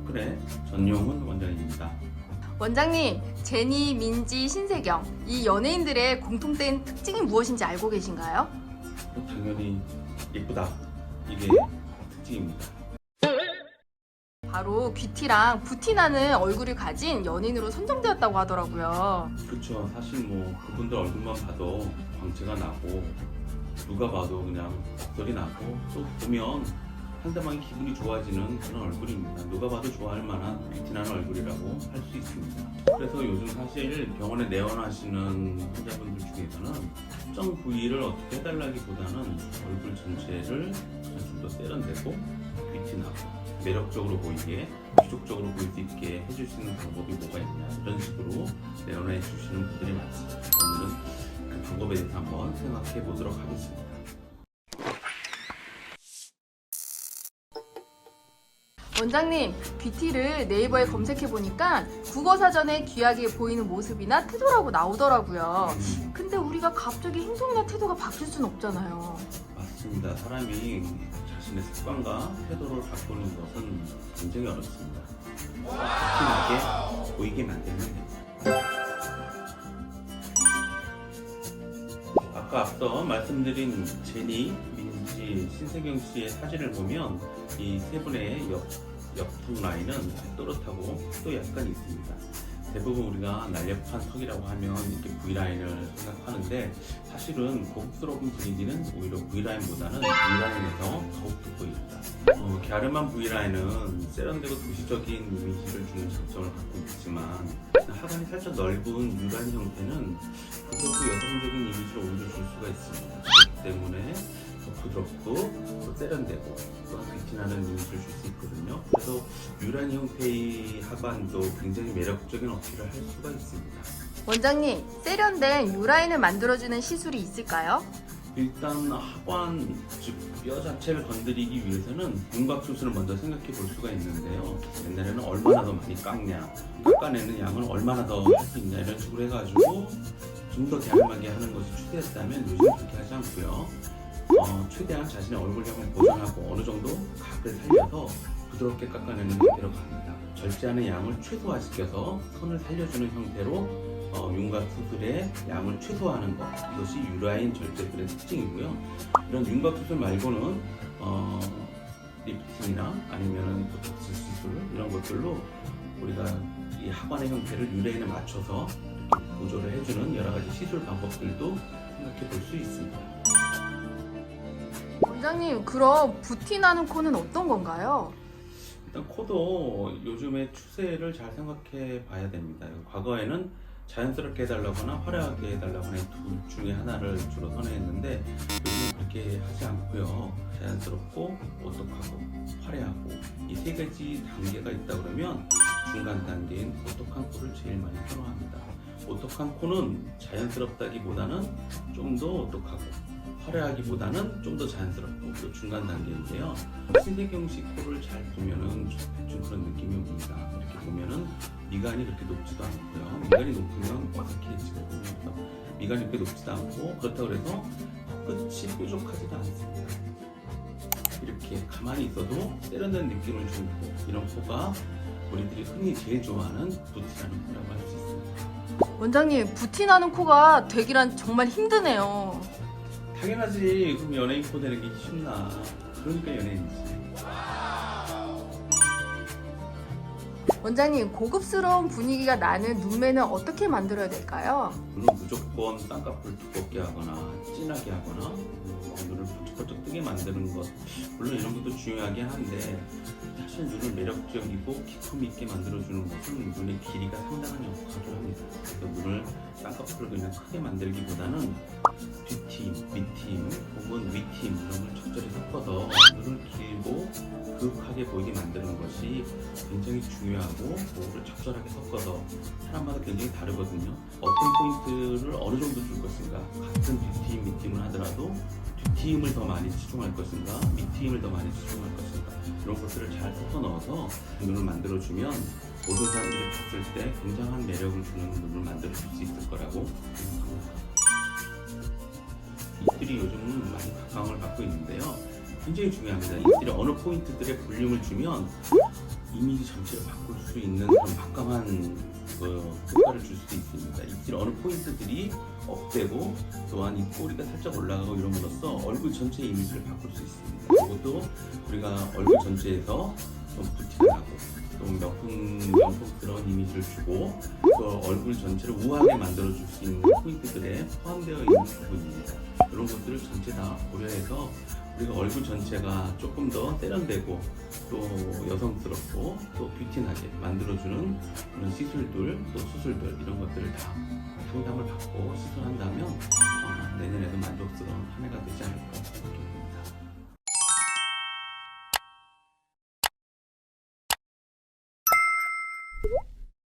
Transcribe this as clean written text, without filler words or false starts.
스쿨의 전용훈 원장입니다. 원장님, 제니, 민지, 신세경 이 연예인들의 공통된 특징이 무엇인지 알고 계신가요? 당연히 예쁘다. 이게 특징입니다. 바로 귀티랑 부티나는 얼굴을 가진 연예인으로 선정되었다고 하더라고요. 그렇죠. 사실 뭐 그분들 얼굴만 봐도 광채가 나고 누가 봐도 그냥 목소리 나고 또 보면 상대방이 기분이 좋아지는 그런 얼굴입니다. 누가 봐도 좋아할 만한 뷰티나는 얼굴이라고 할 수 있습니다. 그래서 요즘 사실 병원에 내원하시는 환자분들 중에서는 특정 부위를 어떻게 해달라기보다는 얼굴 전체를 좀 더 세련되고 뷰티나고 매력적으로 보이게 귀족적으로 보일 수 있게 해줄 수 있는 방법이 뭐가 있냐 이런 식으로 내원해 주시는 분들이 많습니다. 오늘은 그 방법에 대해서 한번 생각해 보도록 하겠습니다. 원장님, 뷰티를 네이버에 검색해보니까 국어사전에 귀하게 보이는 모습이나 태도라고 나오더라고요. 근데 우리가 갑자기 행동이나 태도가 바뀔 순 없잖아요. 맞습니다. 사람이 자신의 습관과 태도를 바꾸는 것은 굉장히 어렵습니다. 뷰티나게 보이게 만들면 됩니다. 아까 앞서 말씀드린 제니, 민지, 신세경 씨의 사진을 보면 이 세 분의 옆턱 라인은 또렷하고 또 약간 있습니다. 대부분 우리가 날렵한 턱이라고 하면 이렇게 V라인을 생각하는데 사실은 고급스러운 분위기는 오히려 V라인보다는 V라인에서 더욱더 보입니다. 갸름한 V라인은 세련되고 도시적인 이미지를 주는 장점을 갖고 있지만 하관이 살짝 넓은 U라인 형태는 그것도 여성적인 이미지를 오히려 줄 수가 있습니다. 그렇기 때문에 더 부드럽고 더 세련되고 또한 뷰티나는 이미지를 줄 수 있거든요. 그래서 U라인 형태의 하관도 굉장히 매력적인 어필을 할 수가 있습니다. 원장님, 세련된 U라인을 만들어주는 시술이 있을까요? 일단 하관, 즉 뼈 자체를 건드리기 위해서는 윤곽 수술을 먼저 생각해 볼 수가 있는데요. 옛날에는 얼마나 더 많이 깎냐, 깎아내는 양을 얼마나 더 할 수 있냐 이런 식으로 해가지고 좀 더 갸름하게 하는 것이 추세였다면 요즘 그렇게 하지 않고요. 최대한 자신의 얼굴형을 보존하고 어느 정도 각을 살려서 부드럽게 깎아내는 형태로 갑니다. 절제하는 양을 최소화시켜서 선을 살려주는 형태로 윤곽 수술의 양을 최소화하는 것, 이것이 U라인 절제술의 특징이고요. 이런 윤곽 수술 말고는 리프팅이나 아니면 보톡스 시술 이런 것들로 우리가 이 하관의 형태를 U라인에 맞춰서 이렇게 보조를 해주는 여러 가지 시술 방법들도 생각해 볼 수 있습니다. 원장님, 그럼 부티나는 코는 어떤 건가요? 일단 코도 요즘의 추세를 잘 생각해 봐야 됩니다. 과거에는 자연스럽게 해달라거나 화려하게 해달라거나 둘 중에 하나를 주로 선호했는데 요즘 그렇게 하지 않고요. 자연스럽고 오똑하고 화려하고 이 세 가지 단계가 있다 그러면 중간 단계인 오똑한 코를 제일 많이 선호합니다. 오똑한 코는 자연스럽다기보다는 좀 더 오똑하고 화려하기보다는 좀 더 자연스럽고 또 중간 단계인데요. 신세경 씨 코를 잘 보면은 대충 그런 느낌이 옵니다. 이렇게 보면은 미간이 그렇게 높지도 않고요. 미간이 높으면 어색해지거든요. 그래서 미간이 그렇게 높지도 않고 그렇다고 해서 끝이 뾰족하지도 않습니다. 이렇게 가만히 있어도 세련된 느낌을 주는 코, 이런 코가 우리들이 흔히 제일 좋아하는 부티라는 코라고 할 수 있습니다. 원장님, 부티나는 코가 되기란 정말 힘드네요. 당연하지. 그럼 연예인 코 되는 게 쉽나. 그러니까 연예인이지. 원장님, 고급스러운 분위기가 나는 눈매는 어떻게 만들어야 될까요? 물론 무조건 쌍꺼풀 두껍게 하거나 진하게 하거나 눈을 번쩍번쩍 뜨게 만드는 것, 물론 이런 것도 중요하긴 한데 사실 눈을 매력적이고 기품 있게 만들어주는 것은 눈의 길이가 상당한 역할을 합니다. 그래서 눈을 쌍꺼풀을 그냥 크게 만들기보다는 뒷팀, 밑팀 혹은 위팀 이런 걸 적절히 섞어서 눈을 길고 그윽하게 보이게 만드는 것이 굉장히 중요하고 그거를 적절하게 섞어서 사람마다 굉장히 다르거든요. 어떤 포인트를 어느 정도 줄 것인가, 같은 뒷팀, 밑팀을 하더라도 뒷팀을 더 많이 치중할 것인가, 밑팀을 더 많이 치중할 것인가, 이런 것들을 잘 섞어 넣어서 눈을 만들어주면 모든 사람들이 봤을 때 굉장한 매력을 주는 눈을 만들어줄 수 있을 거라고 생각합니다. 이들이 요즘 많이 각광을 받고 있는데요. 굉장히 중요합니다. 이들이 어느 포인트들에 볼륨을 주면 이미지 전체를 바꿀 수 있는 그런 막강한 효과를 줄 수도 있습니다. 입질 어느 포인트들이 업되고 또한 입꼬리가 살짝 올라가고 이름으로써 얼굴 전체 이미지를 바꿀 수 있습니다. 그것도 우리가 얼굴 전체에서 좀 뷰티가 나고 또 명품스러운 이미지를 주고 또 얼굴 전체를 우아하게 만들어줄 수 있는 포인트들에 포함되어 있는 부분입니다. 이런 것들을 전체 다 고려해서 우리가 얼굴 전체가 조금 더 세련되고 또 여성스럽고 또 뷰티나게 만들어주는 그런 시술들 또 수술들 이런 것들을 다 상담을 받고 시술한다면 내년에도 만족스러운 한 해가 되지 않을까 생각합니다.